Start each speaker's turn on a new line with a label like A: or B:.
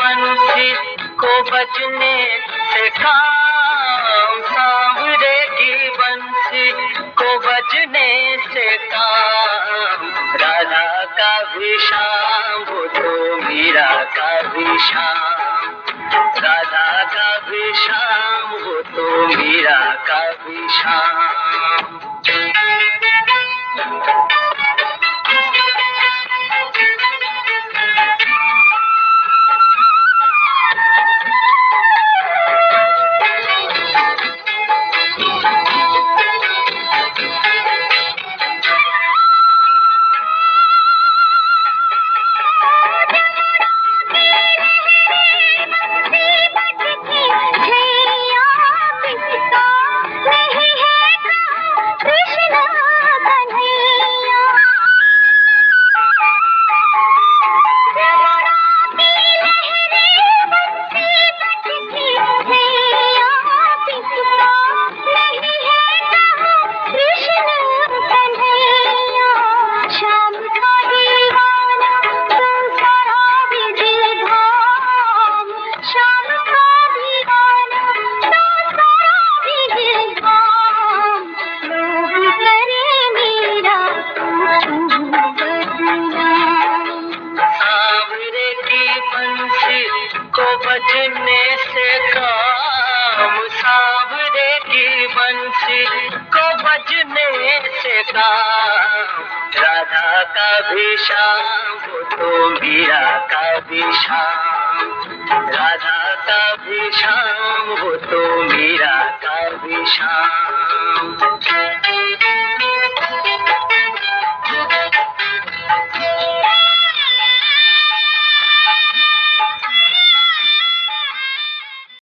A: बंसी को बजने से काम, सांवरे की बंसी को बजने से काम। राधा का भी शाम वो तो मीरा का भी शाम, राधा का भी शाम वो तो मीरा का भी शाम। बजने से काम, सांवरे की बंसी को बजने से काम। राधा का भी शाम वो तो मीरा का भी शाम, राधा का भी शाम वो तो मीरा का भी शाम।